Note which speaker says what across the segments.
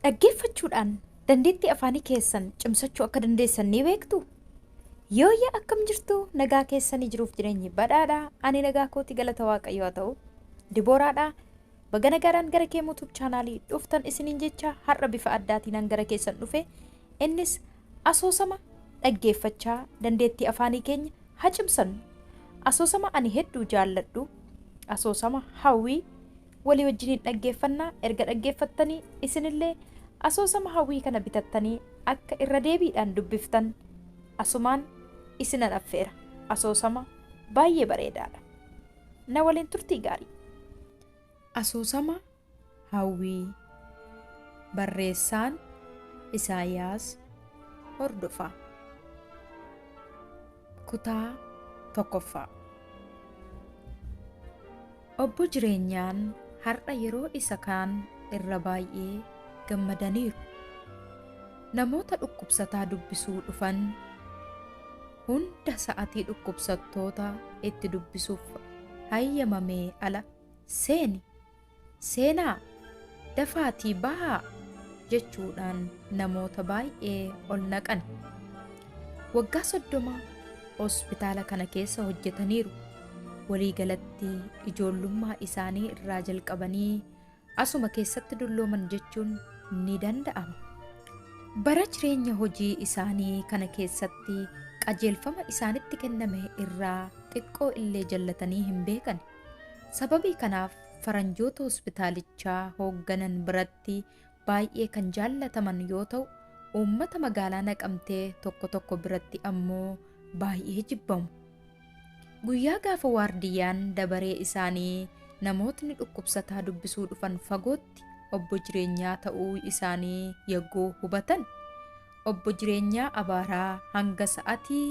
Speaker 1: Dhaggeeffachuudhaan dandeettii afaanii keessan cimsachuu akka dandeessan ni beektu. Yooyya akkam jirtu nagaa keessanii jiruuf jireenyi badhaadhaa. Ani nagaa kooti galata Waaqayyoo haa ta'u. Dibooraadhaa. Baga nagaadhaan gara kee YouTube chaanaalii dhuftan isiniin jecha har'a bifa addaatiin gara keessan dhufe. Innis asoosama dhaggeeffachaa dandeettii afaanii keenya haa cimsannu. Asoosama ani hedduu jaalladhu. Asoosama hawwii walii wajjiniin dhaggeeffannaa erga dhaggeeffattanii isinillee asoosama hawwii kana bitattanii akka irra deebiidhaan dubbiftan asumaan isinan affeera. Asoosama baay'ee bareedaadha. Na waliin turtii gaarii. Asoosama hawwii barreessaan Isaayyaas Hordofaa. Kutaa 1. Obbo jireenyaan har'a yeroo isa kaan irra baay'ee gammadaniiru. Namoota dhukkubsataa dubbisuu dhufan hunda sa'atii dhukkubsattoota itti dubbisuuf hayyamamee ala seenaa dafaatii bahaa jechuudhaan namoota baay'ee ol naqan. Waggaa 30 hospitaala kana keessa hojjetaniiru. Waliigalatti ijoollummaa isaanii irraa jalqabanii asuma keessatti dullooman jechuun ni danda'ama. Bara jireenya hojii isaanii kana keessatti qajeelfama isaanitti kenname irraa xiqqoo illee jallatanii hin beekan. Sababii kanaaf faranjoota hospitaalichaa hoogganan biratti baay'ee kan jaallataman yoo ta'u, uummata magaalaa Naqamtee tokko biratti ammoo baay'ee jibbamu. Guyyaa gaafa waardiyyaan dabaree isaanii namootni dhukkubsataa dubbisuu dhufan fagootti obbo jireenyaa ta'uu isaanii yaggoo hubatan, obbo jireenyaa abaaraa hanga sa'atii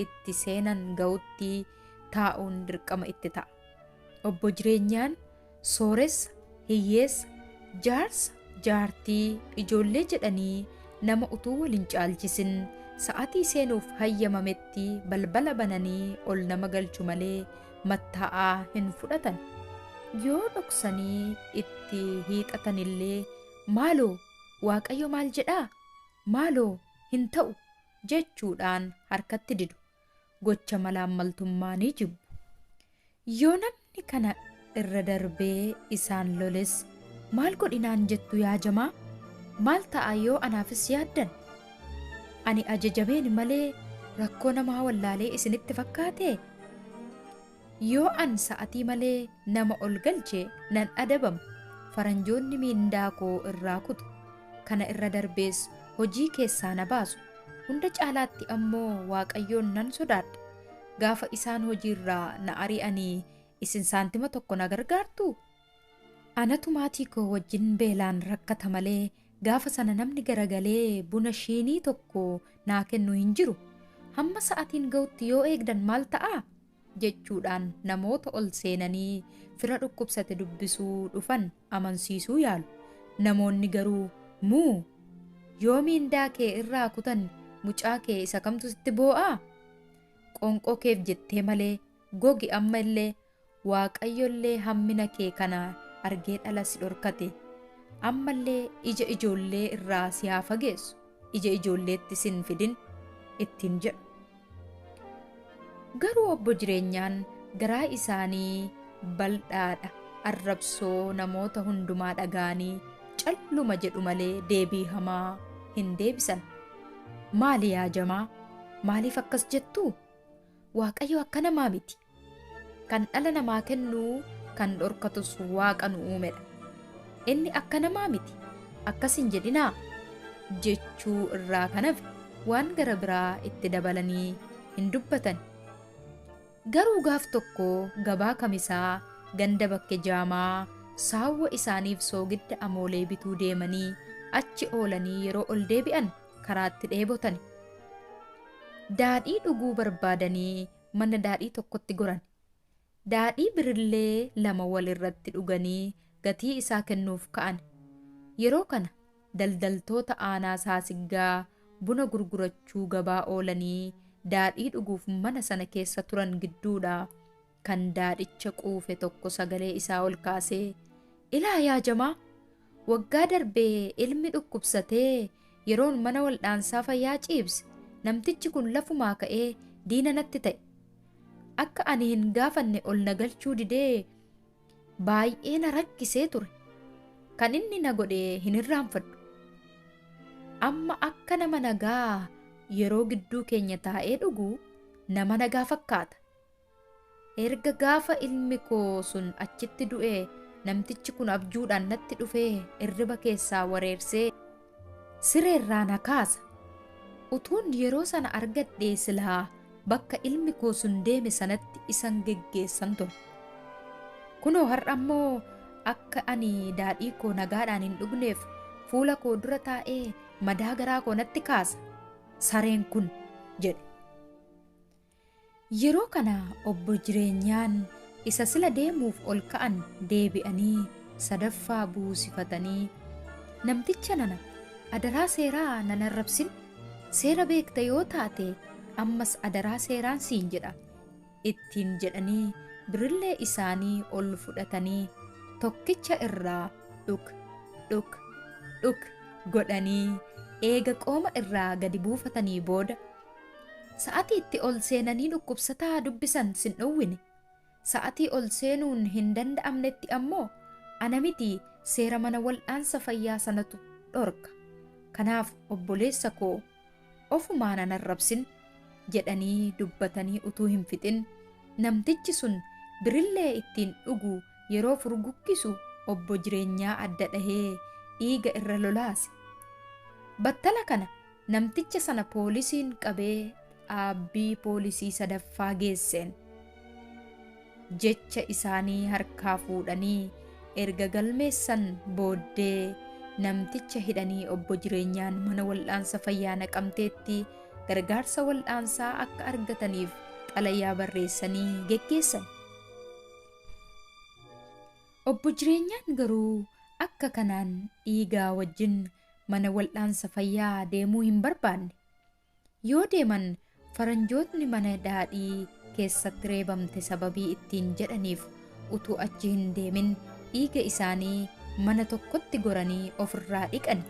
Speaker 1: itti seenan ga'utti taa'uun dirqama itti ta'a. Obbo jireenyaan sooressa, hiyyeessa, jaarsa, jaartii, ijoollee jedhanii nama utuu waliin caalchisin sa'atii seenuuf hayyamametti balbala bananii ol nama galchu malee mattaa'aa hin fudhatan. Yoo dhoksanii itti hiiqatanillee maaloo Waaqayyo maal jedhaa? Maaloo hin ta'u jechuudhaan harkatti didu. Gocha malaammaltummaa ni jibbu. Yoo namni kana irra darbee isaan loles maal godhinaan jettu yaa jamaa? Maal ta'a yoo anaafis yaaddan? Ani ajajameen malee rakkoo namaa wallaalee isinitti fakkaate? Yoo an sa'atii malee nama ol galchee nan adabama. Faranjoonni miindaa koo irraa kutu. Kana irra darbees hojii keessaa na baasu. Hunda caalaatti ammoo Waaqayyoon nan sodaadha. Gaafa isaan hojiirraa na ari'anii isin saantima tokko na gargaartu? Anatu maatii koo wajjin beelaan rakkata malee gaafa sana namni garagalee buna shinii tokko naa kennu hin jiru. Hamma sa'atiin ga'utti yoo eegdan maal ta'a? Jechuudhaan namoota ol seenanii fira dhukkubsate dubbisuu dhufan amansiisuu yaalu. Namoonni garuu muu yoo miindaa kee irraa kutan mucaa kee isa kamtu sitti boo'aa? Qonqoo keef jettee malee gogi amma illee Waaqayyollee hammina kee kana argee dhala si dhorkate. Ammallee ija ijoollee irraa si haa fageessu. Ija ijoolleetti sin fidin ittiin jedhu. Garuu obbo jireenyaan garaa isaanii bal'aadha. Arrabsoo namoota hundumaa dhaga'anii calluma jedhu malee deebii hamaa hin deebisan. Maali yaa jamaa? Maaliif akkas jettu? Waaqayyo akka namaa miti. Kan dhala namaa kennu kan dhorkatus Waaqa nu uumedha. Inni akka namaa miti. Akkas hin jedhinaa jechuu irraa kan hafe waan gara biraa itti dabalanii hin dubbatan. Garuu gaaf tokko gabaa kamisaa ganda bakke jaamaa saawwa isaaniif soogidda amoolee bituu deemanii achi oolanii yeroo ol deebi'an karaatti dheebotan. Daadhii dhuguu barbaadanii mana daadhii tokkotti goran. Daadhii birillee 2 wal irratti dhuganii gatii isaa kennuuf ka'an. Yeroo kana daldaltoota aanaa saasiggaa buna gurgurachuu gabaa oolanii daadhii dhuguuf mana sana keessa turan gidduudha kan daadhicha quufe tokko sagalee isaa ol kaasee, "Ilaa yaa jamaa, Waggaa darbee ilmi dhukkubsatee yeroon mana wal'aansaa fayyaa ciibse namtichi kun lafumaa ka'ee diina natti ta'e. Akka ani hin gaafanne ol na galchuu didee baay'ee na rakkisee ture. Kan inni na godhe hin irraanfadhu. Amma akka nama nagaa yeroo gidduu keenya taa'ee dhugu nama nagaa fakkaata. Erga gaafa ilmi koo sun achitti du'ee namtichi kun abjuudhaan natti dhufee irriba keessaa wareersee sireerraa na kaasa. Utuun yeroo sana argadhee silaa bakka ilmi koo sun deeme sanatti isan geggeessan ture. Kunoo har'a ammoo akka ani daadhii koo nagaadhaan hin dhugneef fuula koo dura taa'ee madaa garaa koo natti kaasa. Sareen kun jedhe. Yeroo kana obbo jireenyaan isa sila deemuuf ol ka'an deebi'anii sadaffaa buusifatanii, namticha nana adaraa seeraa nan arrabsin, seera beekta yoo taate ammas adaraa seeraan siin jedha ittiin jedhanii birillee isaanii ol fudhatanii tokkicha irraa dhuk dhuk dhuk godhanii eega qooma irraa gadi buufatanii booda sa'atii itti ol seenanii dhukkubsataa dubbisan sin dhowwine. Sa'atii ol seenuun hin danda'amnetti ammoo ana miti seera mana wal'aansa fayyaa sanatu dhorka. Kanaaf obboleessa koo ofumaan nan arrabsin jedhanii dubbatanii utuu hin fixin namtichi sun birillee ittiin dhugu yeroo furguggisu obbo jireenyaa adda dhahee dhiiga irra lolaase. Battala kana namticha sana poolisiin qabee dhaabbii poolisii sadaffaa geesseen. Jecha isaanii harkaa fuudhanii erga galmeessan booddee namticha hidhanii obbo jireenyaan mana wal'aansa fayyaa Naqamteetti gargaarsa wal'aansaa akka argataniif xalayaa barreessanii geggeessan. Obbo jireenyaan garuu akka kanaan dhiigaa wajjin mana wal'aansa fayyaa deemuu hin barbaanne. Yoo deeman faranjootni mana daadhii keessatti reebamte sababii ittiin jedhaniif utuu achi hin deemin dhiiga isaanii mana tokkotti goranii ofirraa dhiqan.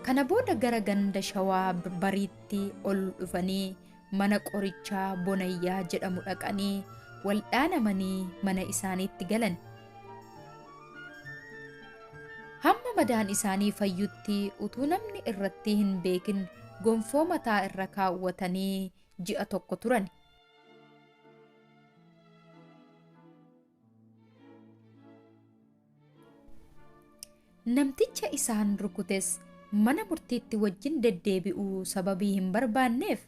Speaker 1: Kana booda gara ganda Shawaa Bariitti ol dhufanii mana qorichaa Bonayyaa jedhamu dhaqanii waldhaanamanii mana isaaniitti galan. Hamma madaan isaanii fayyutti utuu namni irratti hin beekin gonfoo mataa irra kaawwatanii ji'a tokko turan. Namticha isaan rukutes mana murtiitti wajjin deddeebi'uu sababii hin barbaanneef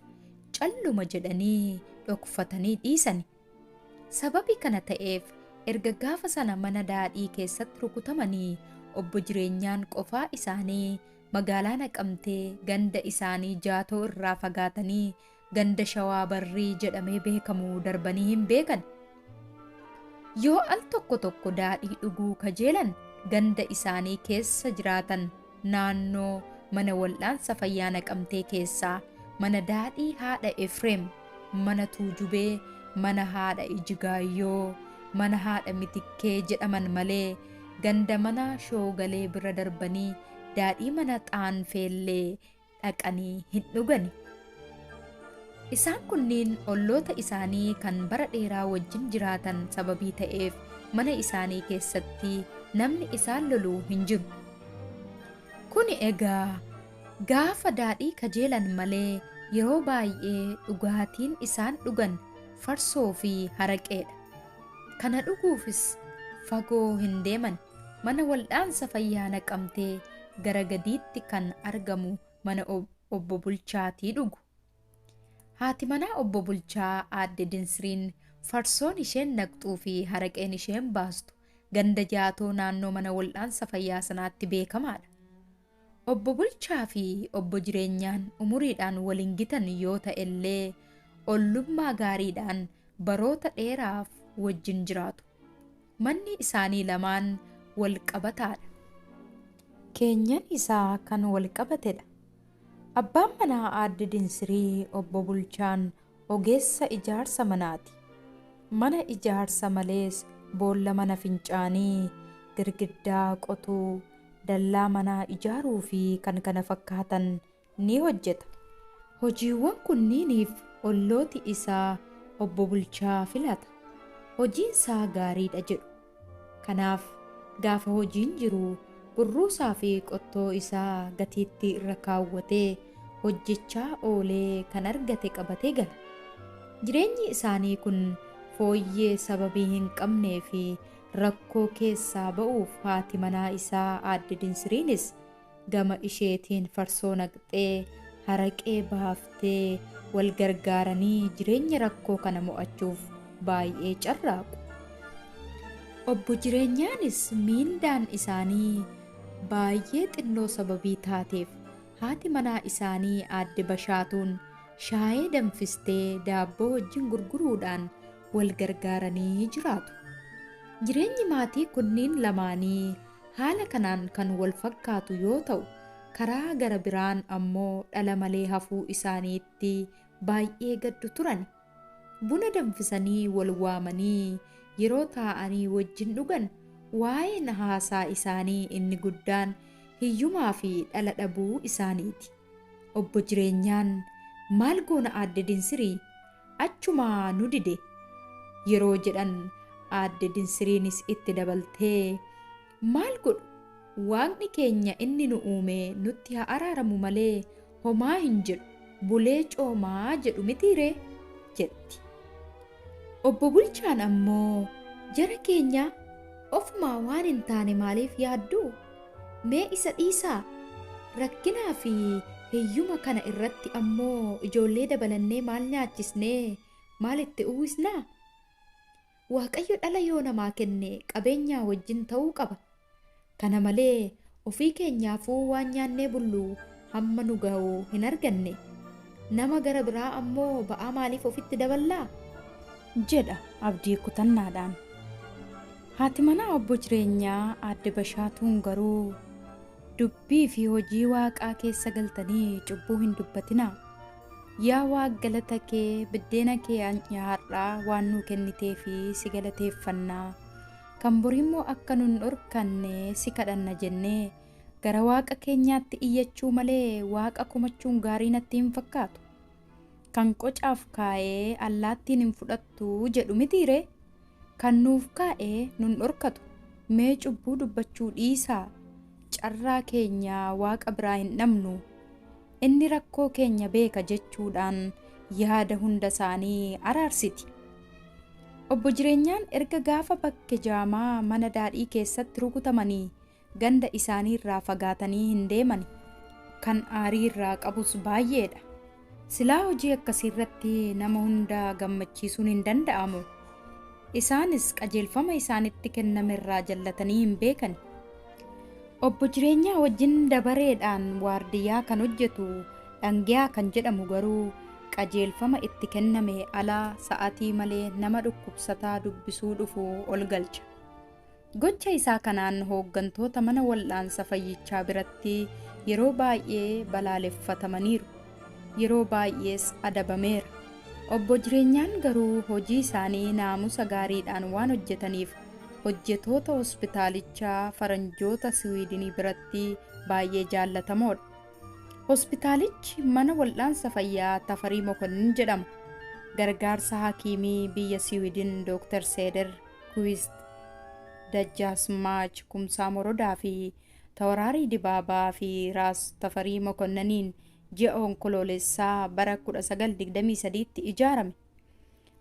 Speaker 1: calluma jedhanii dhokfatanii dhiisan. Sababii kana ta'eef erga gaafa sana mana daadhii keessatti rukutamanii obbo jireenyaan qofaa isaanii magaalaa Naqamtee ganda isaanii Jaatoo irraa fagaatanii ganda Shawaa Barrii jedhamee beekamu darbanii hin beekan. Yoo al tokko tokko daadhii dhuguu kajeelan ganda isaanii keessa jiraatan naannoo mana wal'aansa fayyaa Naqamtee keessaa mana daadhii haadha Efreem, mana Tuujubee, mana haadha Ijigaayyoo, mana haadha Mitikkee jedhaman malee ganda mana Shoogalee bira darbanii daadhii mana Xaanfellee dhaqanii hin dhugani. Isaan kunniin olloota isaanii kan bara dheeraa wajjin jiraatan sababii ta'eef mana isaanii keessatti namni isaan loluu hin jiru. Kuni egaa gaafa daadhii kajeelan malee yeroo baay'ee dhugaatiin isaan dhugan farsoo fi haraqeedha. Kana dhuguufis fagoo hin deeman. Mana wal'aansa fayyaa Naqamtee gara gadiitti kan argamu mana obbo Bulchaatii dhugu. Haati manaa obbo Bulchaa aadde Dinsiriin farsoon isheen naqxuu fi haraqeen isheen baastu ganda Jaatoo naannoo mana wal'aansa fayyaa sanaatti beekamaadha. Obbo Bulchaa fi obbo jireenyaan umuriidhaan waliin gitan yoo ta'ellee ollummaa gaariidhaan baroota dheeraaf wajjin jiraatu. Manni isaanii lamaan wal qabataadha. Keenyan isaa kan wal qabatedha. Abbaan manaa aadde Dinsirii obbo Bulchaan ogeessa ijaarsa manaati. Mana ijaarsa malees boolla mana fincaanii, girgiddaa qotuu, dallaa manaa ijaaruu fi kan kana fakkaatan ni hojjeta. Hojiiwwan kunniiniif ollooti isaa obbo Bulchaa filata. Hojiin isaa gaariidha jedhu. Kanaaf gaafa hojiin jiru burruusaa fi qottoo isaa gatiittii irra kaawwatee hojjechaa oolee kan argate qabatee gala. Jireenyi isaanii kun fooyyee sababii hin qabnee fi rakkoo keessaa ba'uuf haati manaa isaa aadde Dinsiriinis gama isheetiin farsoo naqxee haraqee baaftee wal gargaaranii jireenya rakkoo kana mo'achuuf baay'ee carraaqu. Obbo Jireenyaanis miindaan isaanii baay'ee xinnoo sababii taateef haati manaa isaanii aadde Bashaatuun shaayee danfistee daabboo wajjin gurguruudhaan wal gargaaranii jiraatu. Jireenyi maatii kunniin lamaanii haala kanaan kan wal fakkaatu yoo ta'u, karaa gara biraan ammoo dhala malee hafuu isaaniitti baay'ee gaddu turan. Buna danfisanii wal waamanii yeroo taa'anii wajjin dhugan waa'een haasaa isaanii inni guddaan hiyyumaa fi dhala dhabuu isaaniiti. Obbo Jireenyaan maal goona aadde Dinsirii achumaa nu dide yeroo jedhan aadde Dinsiriinis itti dabaltee maal godhu waaqni keenya inni nu uume nutti haa araaramu malee homaa hin jedhu bulee coomaa jedhu mitiiree jetti. Obbo Bulchaan ammoo jara keenya ofumaa waan hin taane maaliif yaaddu? Mee isa dhiisaa, rakkinaa fi hiyyuma kana irratti ammoo ijoollee dabalannee maal nyaachisnee maal itti uwwisnaa? Waaqayyo dhala yoo namaa kenne qabeenyaa wajjin ta'uu qaba. Kana malee ofii keenyaafuu waan nyaannee bullu hamma nu ga'u hin arganne. Nama gara biraa ammoo ba'aa maaliif ofitti daballaa? jedha abdii kutannaadhaan. Haati manaa obbo Jireenyaa aadde Bashaatuun garuu dubbii fi hojii waaqaa keessa galtanii cubbuu hin dubbatinaa. Yaa Waaq galata kee biddeena kee nyaadhaa waan nu kennitee fi si galateeffannaa. Kan borimmoo akka nun dhorkanne si kadhanna jennee gara waaqa keenyaatti iyyachuu malee waaqa komachuun gaarii natti hin fakkaatu. Kan qocaaf kaa'ee allaattiin hin fudhattu jedhu mitiiree? Kan nuuf kaa'ee nun dhorkatu mee cubbuu dubbachuu dhiisaa. Carraa keenya waaqa biraa hin dhabnu. Inni rakkoo keenya beeka jechuudhaan yaada hunda isaanii araarsiti. Obbo Jireenyaan erga gaafa bakke jaamaa mana daadhii keessatti rukutamanii ganda isaanii irraa fagaatanii hin deeman. Kan aarii irraa qabus baay'eedha. Silaa hojii akkasii irratti nama hunda gammachiisuun hin danda'amu. Isaanis qajeelfama isaanitti kenname irraa jallatanii hin beekan. Obbo Jireenyaa wajjin dabareedhaan waardiyyaa kan hojjetu Dhangiyaa kan jedhamu garuu qajeelfama itti kenname alaa sa'atii malee nama dhukkubsataa dubbisuu dhufu ol galcha. Gocha isaa kanaan hooggantoota mana wal'aansa fayyichaa biratti yeroo baay'ee balaaleffatamaniiru. Yeroo baay'ees adabameera. Obbo Jireenyaan garuu hojii isaanii naamusa gaariidhaan waan hojjetaniif hojjetoota hospitaalichaa faranjoota Siwiidinii biratti baay'ee jaallatamoodha. Hospitaalichi mana wal'aansa fayyaa Tafarii Mokonnin jedhama. Gargaarsa hakiimii biyya Siwiidin Dr. Seeder Kuwist, Dajjaasmaach Kumsaa Morodaa fi Tawaraarii Dibaabaa fi Raas Tafarii Mokonnaniin ji'a onkoloolessaa bara 1923tti ijaarame.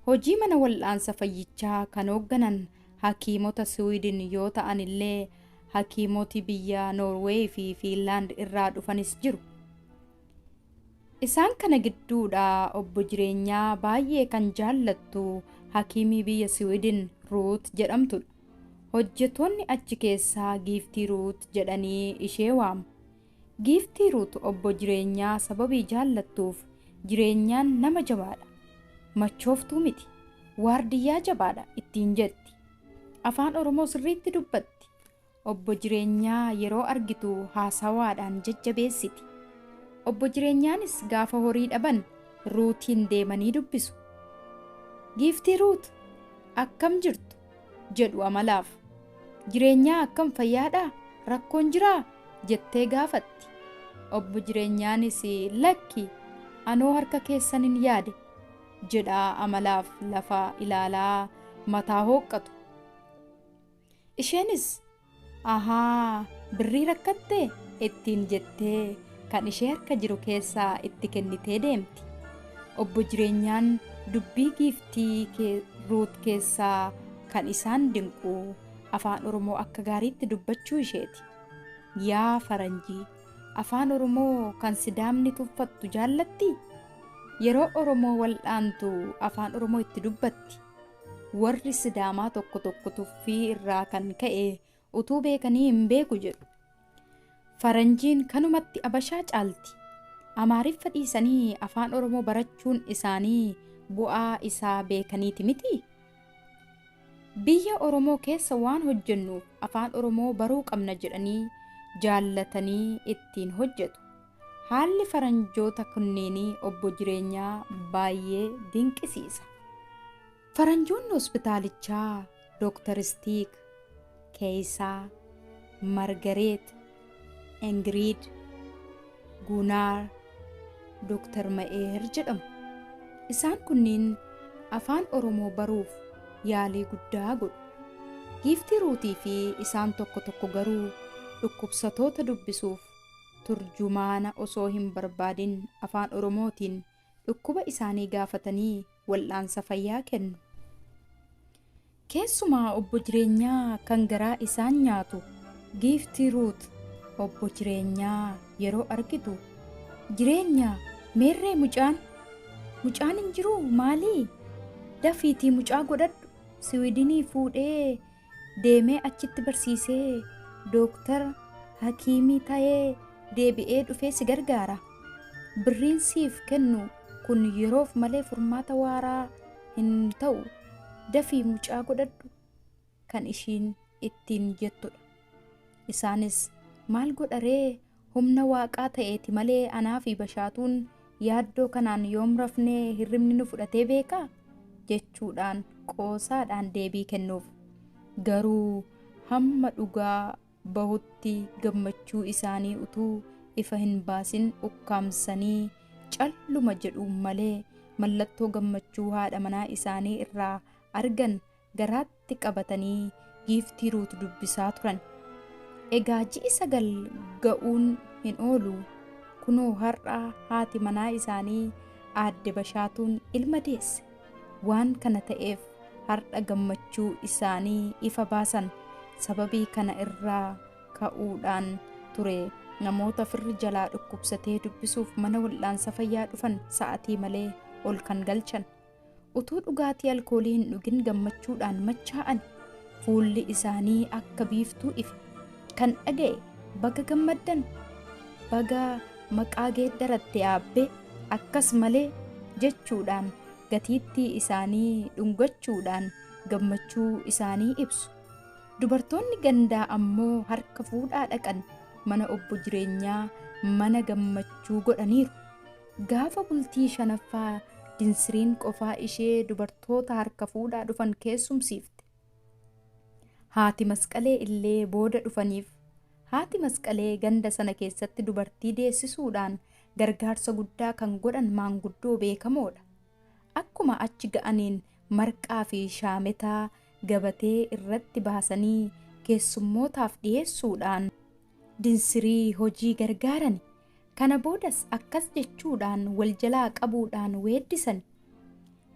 Speaker 1: Hojii mana wal'aansa fayyichaa kan hoogganan hakiimota Siwiidin yoo ta'an illee hakiimoti biyya Noorweey fi Fiinlaand irraa dhufanis jiru. Isaan kana gidduudha obbo Jireenyaa baay'ee kan jaallattu hakiimii biyya Siwiidin Ruut jedhamtudha. Hojjetoonni achi keessaa Giiftii Ruut jedhanii ishee waamu. Giiftii Ruut obbo Jireenyaa sababii jaallattuuf Jireenyaan nama jabaadha. Machooftuu miti. Waardiyyaa jabaadha ittiin jetti. Afaan Oromoo sirriitti dubbatti. Obbo Jireenyaa yeroo argitu haasawaadhaan jajjabeessiti. Obbo Jireenyaanis gaafa horii dhaban Ruutiin deemanii dubbisu. Giiftii Ruut akkam jirtu jedhu amalaaf. Jireenyaa akkam fayyaadhaa? Rakkoon jiraa? jettee gaafatti. Obbo jireenyaanis lakki anoo harka keessanin yaade jedhaa amalaaf lafa ilaalaa mataa hooqqatu. Isheenis ahaa birrii rakkattee ittiin jettee kan ishee harka jiru keessaa itti kennitee deemti. Obbo jireenyaan dubbii giiftii Ruut keessaa kan isaan dinqu afaan Oromoo akka gaariitti dubbachuu isheeti. Yaa faranjii, afaan Oromoo kan Sidaamni tuffattu jaallatti? Yeroo Oromoo wal'aantu afaan Oromoo itti dubbatti. Warri Sidaamaa tokko tokko tuffii irraa kan ka'e utuu beekanii hin beeku jedhu. Faranjiin kanumatti Abashaa caalti. Amaariffa dhiisanii afaan Oromoo barachuun isaanii bu'aa isaa beekaniiti miti. Biyya Oromoo keessa waan hojjennuuf afaan Oromoo baruu qabna jedhanii jaallatanii ittiin hojjetu. Haalli faranjoota kunneenii obbo jireenyaa baay'ee dinqisiisa. Faranjoonni hospitaalichaa Dr. Stiik, Keeyisaa, Margareet, Ingiriid, Gunaar, Dr. Ma'eer jedhamu. Isaan kunniin afaan Oromoo baruuf yaalii guddaa godhu. Giiftii Ruutii fi isaan tokko tokko garuu dhukkubsatoota dubbisuuf turjumaana osoo hin barbaadin afaan Oromootiin dhukkuba isaanii gaafatanii wal'aansa fayyaa kennu. Keessumaa obbo jireenyaa kan garaa isaan nyaatu Giiftii Ruut obbo jireenyaa yeroo argitu, jireenyaa meerree mucaan hin jiru maalii? Dafiitii mucaa godhadhu, Siwiidinii fuudhee deemee achitti barsiisee dooktara hakiimii ta'ee deebi'ee dhufee si gargaara. Birriin siif kennu kun yeroof malee furmaata waaraa hin ta'u. Dafii mucaa godhadhu kan ishiin ittiin jettudha. Isaanis maal godharee humna waaqaa ta'eeti malee anaa fi bashaatuun yaaddoo kanaan yoom rafnee hirribni nu fudhatee beekaa jechuudhaan qoosaadhaan deebii kennuuf. Garuu hamma dhugaa bahutti gammachuu isaanii utuu ifa hin baasin ukkaamsanii calluma jedhu malee mallattoo gammachuu haadha manaa isaanii irraa argan garaatti qabatanii Giiftii Ruut dubbisaa turan. Egaa ji'i 9 ga'uun hin oolu. Kunoo har'a haati manaa isaanii aadde Bashaatuun ilma deesse. Waan kana ta'eef har'a gammachuu isaanii ifa baasan. Sababii kana irraa ka'uudhaan ture namoota firri jalaa dhukkubsatee dubbisuuf mana wal'aansa fayyaa dhufan sa'atii malee ol kan galchan. Utuu dhugaatii alkoolii hin dhugin gammachuudhaan machaa'an. Fuulli isaanii akka biiftuu ife. Kan dhaga'e baga gammaddan, baga maqaa geeddaratte yaabbee akkas malee jechuudhaan gatiittii isaanii dhungachuudhaan gammachuu isaanii ibsu. Dubartoonni gandaa ammoo harka fuudhaa dhaqan mana obbo jireenyaa mana gammachuu godhaniiru. Gaafa bultii 5ffaa dinsiriin qofaa ishee dubartoota harka fuudhaa dhufan keessumsiifte. Haati Masqalee illee booda dhufaniif. Haati Masqalee ganda sana keessatti dubartii deessisuudhaan gargaarsa guddaa kan godhan maanguddoo beekamoodha. Akkuma achi ga'aniin marqaa fi shaametaa gabatee irratti baasanii keessummootaaf dhiyeessuudhaan dinsirii hojii gargaaran. Kana boodas akkas jechuudhaan wal jalaa qabuudhaan weeddisan.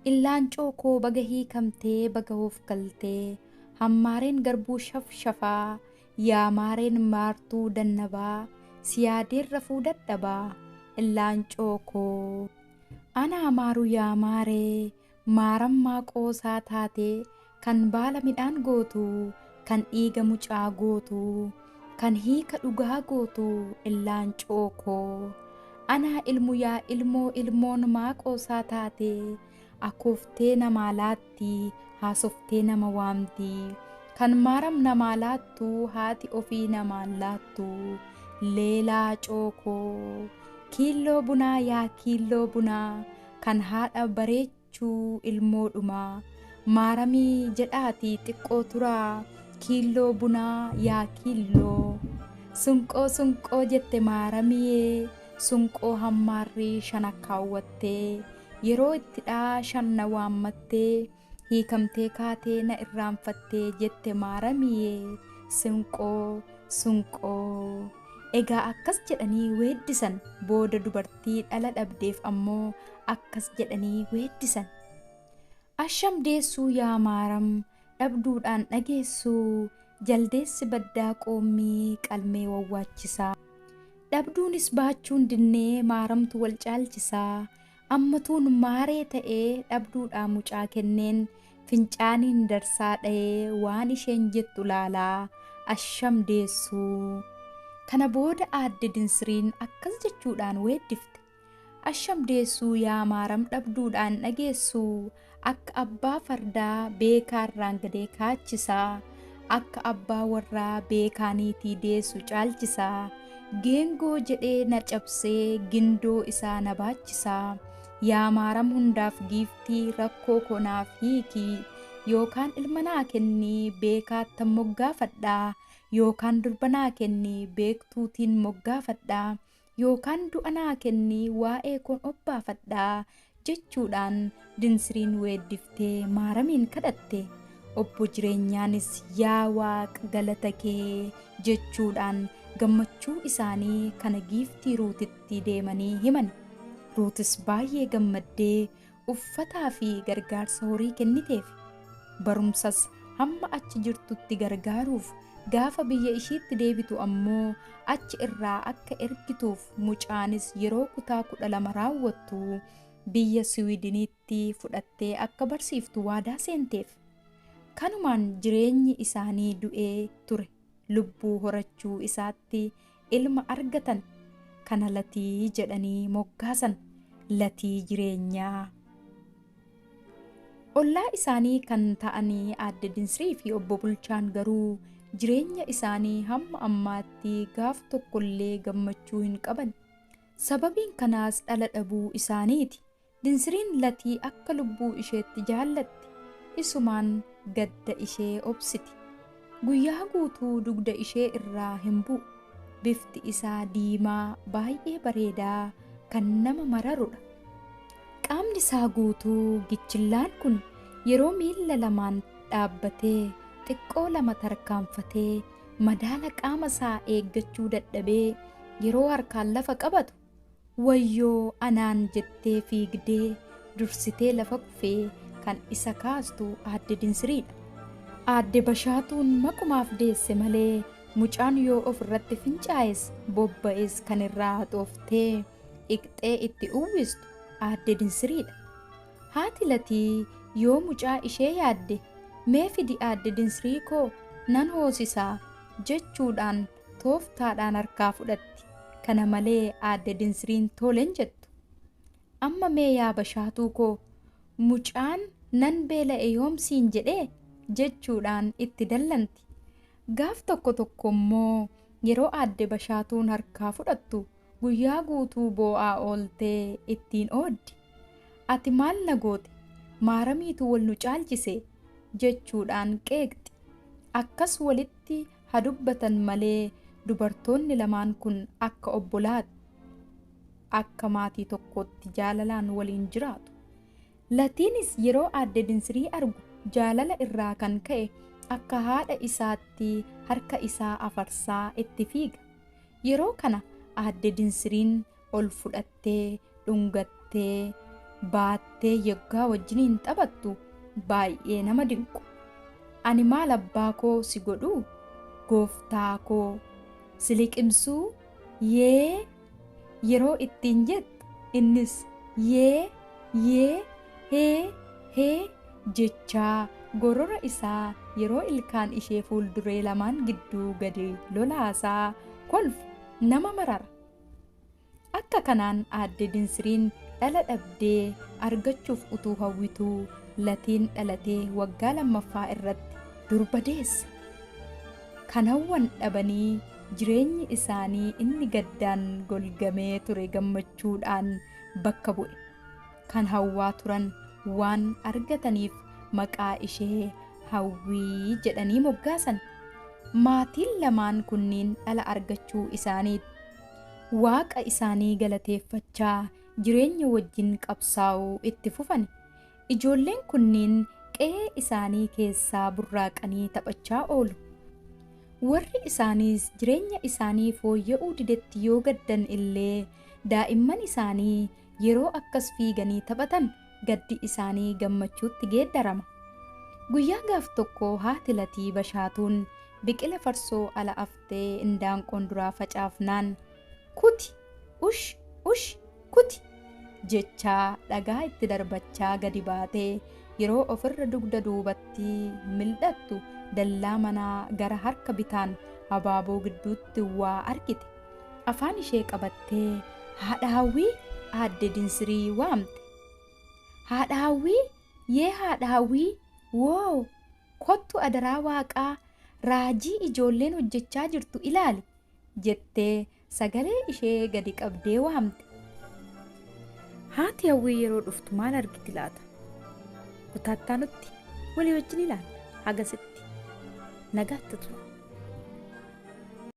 Speaker 1: Illaancoo koo baga hiikamtee baga of galtee, hammaareen garbuu shafshafaa, yaamaareen maartuu dannabaa, siyaadeerra fuudhadhabaa. Illaancoo koo ana maaru yaamaaree, maarammaa qoosaa taatee, kan baala midhaan gootu, kan dhiiga mucaa gootu, kan hiika dhugaa gootu. Illaancoo koo ana ilmu yaa ilmoo ilmoon maaqoosaa taatee, akooftee namaa laatti, haasoftee nama waamti, kan maaram namaa laattu, haati ofii namaan laattu. Leelaa cookoo kiilloo bunaa yaa kiilloo bunaa, kan haadha bareechuu ilmoodhumaa. Maaramii jedhaati xiqqoo turaa, kiilloo bunaa yaa kiilloo. Sunqoo jette maaramiyee sunqoo hammaarrii shana kaawwattee yeroo ittidhaa shanna waammattee hiikamtee kaatee na irraanfattee jette maaramiyee sunqoo. Egaa akkas jedhanii weeddisan booda dubartii dhala dhabdeef ammoo akkas jedhanii weeddisan. Asham deessuu yaa maaram dhabduudhaan dhageessuu jaldeessi baddaa qoommii qalmee wawwaachisaa. Dhabduunis baachuun dinnee maaramtu wal caalchisaa. Ammatuun maaree ta'ee dhabduudhaa mucaa kenneen fincaaniin darsaa dha'ee waan isheen jettu laalaa asham deessuu. Kana booda aadde Dinsiriin akkas jechuudhaan weeddifte. Asham deessuu yaa maaram dhabduudhaan dhageessuu akka abbaa fardaa beekaarraan gadee kaachisaa. Akka abbaa warraa beekaaniitii deessu caalchisaa. Geengoo jedhee na cabsee gindoo isaa na baachisaa. Yaa maaram hundaaf giiftii rakkoo konaaf hiikii yookaan ilma naa kennii beekaattan moggaafadhaa yookaan durba naa kennii beektuutiin moggaafadhaa yookaan du'a naa kennii waa'ee koon obbaafadhaa jechuudhaan Dinsiriin weeddiftee maaramiin kadhatte. Obbo jireenyaanis yaa waaqa galata kee jechuudhaan gammachuu isaanii kana giiftii Ruutitti deemanii himan. Ruutis baay'ee gammaddee uffataa fi gargaarsa horii kenniteef. Barumsas hamma achi jirtutti gargaaruuf gaafa biyya ishiitti deebitu ammoo achi irraa akka ergituuf mucaanis yeroo kutaa 12 raawwattu biyya Siwiidiniitti fudhattee akka barsiiftu waadaa seenteef. Kanumaan jireenyi isaanii du'ee ture lubbuu horachuu isaatti ilma argatan. Kana latii jedhanii moggaasan latii jireenyaa. Ollaa isaanii kan ta'anii aadde Dinsirii fi obbo Bulchaan garuu jireenya isaanii hamma ammaatti gaaf tokkollee gammachuu hin qaban. Sababiin kanaas dhala dhabuu isaaniiti. Dinsiriin latii akka lubbuu isheetti jaallatti. Isumaan gadda ishee obsiti. Guyyaa guutuu dugda ishee irraa hin bu'u. Bifti isaa diimaa baay'ee bareedaa kan nama mararudha. Qaamni isaa guutuu gichillaan kun yeroo miilla lamaan dhaabbatee xiqqoo lama tarkaanfatee madaala qaama isaa eeggachuu dadhabee yeroo harkaan lafa qabatu wayyoo anaan jettee fiigdee dursitee lafa kufee kan isa kaastu aadde Dinsiriidha. Aadde Bashaatuun maqumaaf deesse malee mucaan yoo of irratti fincaa'es bobba'es kan irraa haxooftee iqxee itti uwwistu aadde Dinsiriidha. Haati latii yoo mucaa ishee yaadde mee fidi aadde Dinsirii koo nan hoosisaa jechuudhaan tooftaadhaan harkaa fudhatti. Kana malee aadde Dinsiriin toleen jettu. Amma mee yaa Bashaatuu koo mucaan nan beela'e yoomsiin jedhee jechuudhaan itti dallanti. Gaaf tokko immoo yeroo aadde Bashaatuun harkaa fudhattu guyyaa guutuu boo'aa ooltee ittiin ooddi. Ati maal na goote maaramiitu wal nu caalchise jechuudhaan qeeqxi. Akkas walitti hadubbatan malee dubartoonni lamaan kun akka obbolaatti akka maatii tokkotti jaalalaan waliin jiraatu. Latiinis yeroo aadde Dinsirii argu jaalala irraa kan ka'e akka haadha isaatti harka isaa afarsaa itti fiiga. Yeroo kana aadde Dinsiriin ol fudhattee dhungattee baattee yoggaa wajjiniin taphattu baay'ee nama dinqu. Ani maal abbaa koo si godhuu gooftaa koo si liqimsuu yee yeroo ittiin jettu innis yee hee jechaa gorora isaa yeroo ilkaan ishee fuulduree lamaan gidduu gadi lolaasaa kolfu nama marara. Akka kanaan aadde Dinsiriin dhala dhabdee argachuuf utuu hawwituu latiin dhalatee waggaa 2ffaa irratti durba deesse. Kanawwan dhabanii jireenyi isaanii inni gaddaan golgamee ture gammachuudhaan bakka bu'e. Kan hawwaa turan waan argataniif maqaa ishee hawwii jedhanii moggaasan. maatiin lamaan kunniin dhala argachuu isaaniiti. Waaqa isaanii galateeffachaa jireenya wajjin qabsaa'uu itti fufan. Ijoolleen kunniin qe'ee isaanii keessaa burraaqanii taphachaa oolu. Warri isaaniis jireenya isaanii fooyya'uu didetti yoo gaddan illee daa'imman isaanii yeroo akkas fiiganii taphatan gaddi isaanii gammachuutti geeddarama. Guyyaa gaaf tokko haati latii bashaatuun biqila farsoo ala aftee indaanqoon duraa facaafnaan kuti ush ush kuti jechaa dhagaa itti darbachaa gadi baatee yeroo ofirra dugda duubatti mil'attu dallaa manaa gara harka bitaan habaaboo gidduutti waa argite. Afaan ishee qabattee haadha hawwii aadde Dinsirii waamte. Haadha hawwii, yee haadha hawwii, woo kottu adaraa waaqaa raajii ijoolleen hojjechaa jirtu ilaali jettee sagalee ishee gadi qabdee waamte. Haati hawwii yeroo dhuftu maal argiti laata? Kutaattaa nutti walii wajjin ilaalla hagasitti nagaatti tura.